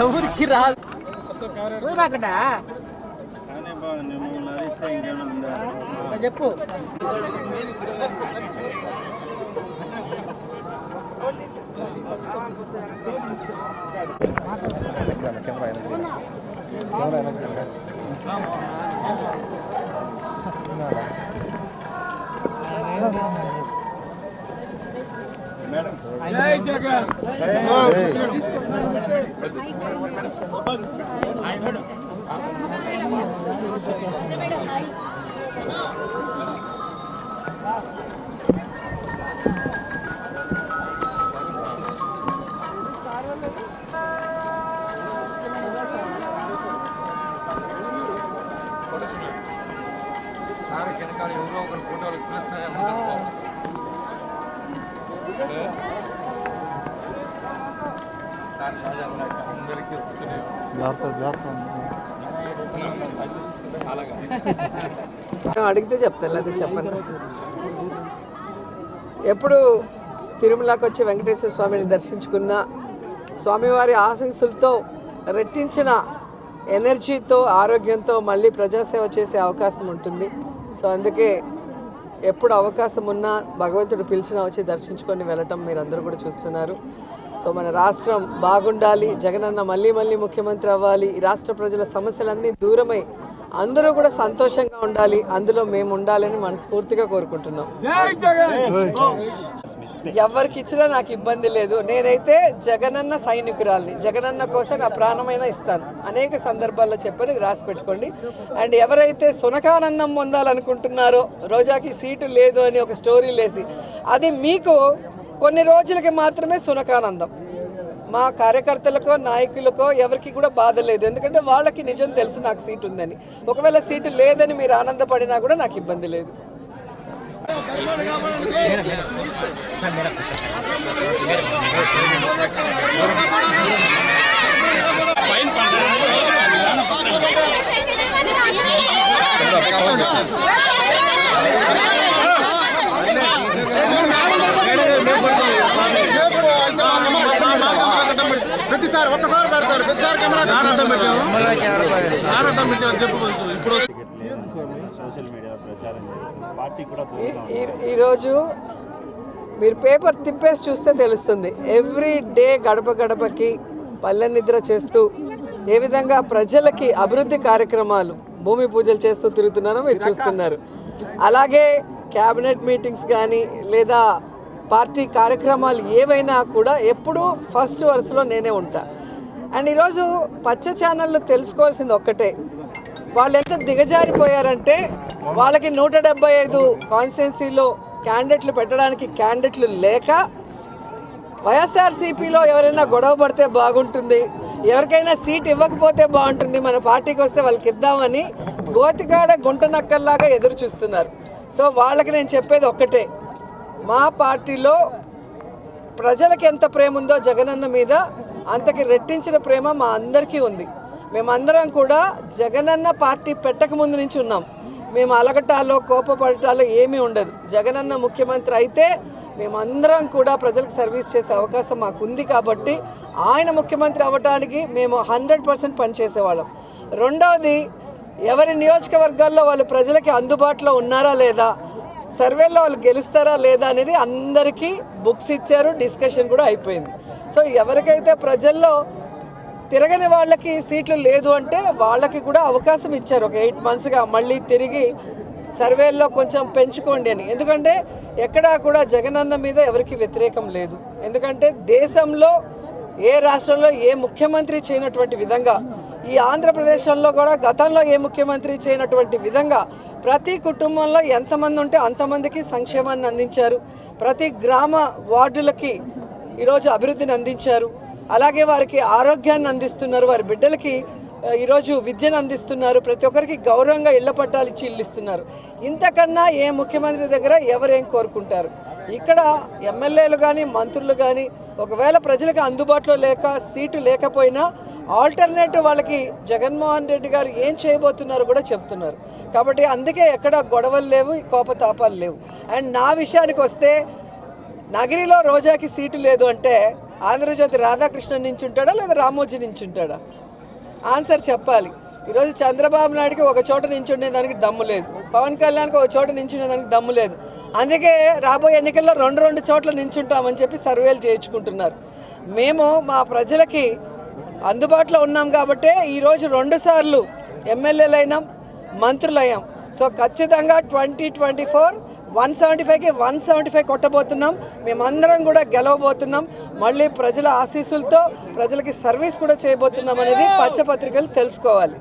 ఎవరికి రాదు చెప్పు. జై జగన్. అడిగితే చెప్తాను, అది చెప్పను. ఎప్పుడు తిరుమలకి వచ్చి వెంకటేశ్వర స్వామిని దర్శించుకున్న స్వామివారి ఆశీస్సులతో రెట్టించిన ఎనర్జీతో ఆరోగ్యంతో మళ్ళీ ప్రజాసేవ చేసే అవకాశం ఉంటుంది. సో అందుకే ఎప్పుడు అవకాశం ఉన్నా భగవంతుడు పిలిచినా వచ్చి దర్శించుకొని వెళ్ళటం మీరందరూ కూడా చూస్తున్నారు. సో మన రాష్ట్రం బాగుండాలి, జగనన్న మళ్ళీ మళ్ళీ ముఖ్యమంత్రి అవ్వాలి, ఈ రాష్ట్ర ప్రజల సమస్యలన్నీ దూరమై అందరూ కూడా సంతోషంగా ఉండాలి, అందులో మేము ఉండాలని మనస్ఫూర్తిగా కోరుకుంటున్నాం. ఎవరికి ఇచ్చినా నాకు ఇబ్బంది లేదు. నేనైతే జగనన్న సైనికురాల్ని, జగనన్న కోసం నా ప్రాణమైనా ఇస్తాను. అనేక సందర్భాల్లో చెప్పని రాసి పెట్టుకోండి. అండ్ ఎవరైతే సునకానందం పొందాలనుకుంటున్నారో రోజాకి సీటు లేదు అని ఒక స్టోరీ లేసి, అది మీకు కొన్ని రోజులకి మాత్రమే సునకానందం. మా కార్యకర్తలకో నాయకులకో ఎవరికి కూడా బాధ లేదు, ఎందుకంటే వాళ్ళకి నిజం తెలుసు నాకు సీటు ఉందని. ఒకవేళ సీటు లేదని మీరు ఆనందపడినా కూడా నాకు ఇబ్బంది లేదు. ప్రతిసారి ఒక్కసారి పెడతారు, ప్రతిసారి ఈరోజు మీరు పేపర్ తిప్పేసి చూస్తే తెలుస్తుంది. ఎవ్రీ డే గడప గడపకి పల్లె నిద్ర చేస్తూ ఏ విధంగా ప్రజలకి అభివృద్ధి కార్యక్రమాలు భూమి పూజలు చేస్తూ తిరుగుతున్నారో మీరు చూస్తున్నారు. అలాగే క్యాబినెట్ మీటింగ్స్ కానీ లేదా పార్టీ కార్యక్రమాలు ఏవైనా కూడా ఎప్పుడూ ఫస్ట్ వరుసలో నేనే ఉంటా. అండ్ ఈరోజు పచ్చ ఛానళ్ళు తెలుసుకోవాల్సింది ఒక్కటే, వాళ్ళు ఎంత దిగజారిపోయారంటే వాళ్ళకి 175 కాన్స్టిట్యున్సీలో క్యాండిడేట్లు పెట్టడానికి క్యాండిడేట్లు లేక వైఎస్ఆర్సీపీలో ఎవరైనా గొడవ పడితే బాగుంటుంది, ఎవరికైనా సీట్ ఇవ్వకపోతే బాగుంటుంది, మన పార్టీకి వస్తే వాళ్ళకి ఇద్దామని గోతికాడ గుంటనక్కల్లాగా ఎదురు చూస్తున్నారు. సో వాళ్ళకి నేను చెప్పేది ఒక్కటే, మా పార్టీలో ప్రజలకి ఎంత ప్రేమ ఉందో జగనన్న మీద అంతకి రెట్టించిన ప్రేమ మా అందరికీ ఉంది. మేమందరం కూడా జగనన్న పార్టీ పెట్టక ముందు నుంచి ఉన్నాం. మేము అలగటాలో కోపపడటాలో ఏమీ ఉండదు. జగనన్న ముఖ్యమంత్రి అయితే మేమందరం కూడా ప్రజలకు సర్వీస్ చేసే అవకాశం మాకు ఉంది కాబట్టి ఆయన ముఖ్యమంత్రి అవ్వడానికి మేము 100% పనిచేసేవాళ్ళం. రెండవది, ఎవరి నియోజకవర్గాల్లో వాళ్ళు ప్రజలకి అందుబాటులో ఉన్నారా లేదా, సర్వేలో వాళ్ళు గెలుస్తారా లేదా అనేది అందరికీ బుక్స్ ఇచ్చారు, డిస్కషన్ కూడా అయిపోయింది. సో ఎవరికైతే ప్రజల్లో తిరగని వాళ్ళకి సీట్లు లేదు అంటే వాళ్ళకి కూడా అవకాశం ఇచ్చారు. ఒక 8 monthsగా మళ్ళీ తిరిగి సర్వేల్లో కొంచెం పెంచుకోండి అని. ఎందుకంటే ఎక్కడా కూడా జగనన్న మీద ఎవరికి వ్యతిరేకం లేదు. ఎందుకంటే దేశంలో ఏ రాష్ట్రంలో ఏ ముఖ్యమంత్రి చేయనటువంటి విధంగా, ఈ ఆంధ్రప్రదేశ్లో కూడా గతంలో ఏ ముఖ్యమంత్రి చేయనటువంటి విధంగా ప్రతి కుటుంబంలో ఎంతమంది ఉంటే అంతమందికి సంక్షేమాన్ని అందించారు. ప్రతి గ్రామ వార్డులకి ఈరోజు అభివృద్ధిని అందించారు. అలాగే వారికి ఆరోగ్యాన్ని అందిస్తున్నారు, వారి బిడ్డలకి ఈరోజు విద్యను అందిస్తున్నారు, ప్రతి ఒక్కరికి గౌరవంగా ఇళ్ల పట్టాలు ఇచ్చి ఇల్లు ఇస్తున్నారు. ఇంతకన్నా ఏ ముఖ్యమంత్రి దగ్గర ఎవరేం కోరుకుంటారు? ఇక్కడ ఎమ్మెల్యేలు కానీ మంత్రులు కానీ ఒకవేళ ప్రజలకు అందుబాటులో లేక సీటు లేకపోయినా ఆల్టర్నేటివ్ వాళ్ళకి జగన్మోహన్ రెడ్డి గారు ఏం చేయబోతున్నారో కూడా చెప్తున్నారు. కాబట్టి అందుకే ఎక్కడ గొడవలు లేవు, కోపతాపాలు లేవు. అండ్ నా విషయానికి వస్తే నగిరిలో రోజాకి సీటు లేదు అంటే ఆంధ్రజ్యోతి రాధాకృష్ణన్ నుంచి ఉంటాడా లేదా రామోజీ నుంచి ఉంటాడా? ఆన్సర్ చెప్పాలి. ఈరోజు చంద్రబాబు నాయుడుకి ఒక చోట నించుండేదానికి దమ్ము లేదు, పవన్ కళ్యాణ్కి ఒక చోట నించుండేదానికి దమ్ము లేదు. అందుకే రాబోయే ఎన్నికల్లో రెండు చోట్ల నించుంటామని చెప్పి సర్వేలు చేయించుకుంటున్నారు. మేము మా ప్రజలకి అందుబాటులో ఉన్నాం కాబట్టే ఈరోజు 2 సార్లు ఎమ్మెల్యేలైనాం, మంత్రులయ్యాం. సో ఖచ్చితంగా 2024 175కి 175 కొట్టబోతున్నాం. మేమందరం కూడా గెలవబోతున్నాం. మళ్ళీ ప్రజల ఆశీస్సులతో ప్రజలకి సర్వీస్ కూడా చేయబోతున్నాం అనేది పచ్చపత్రికలు తెలుసుకోవాలి.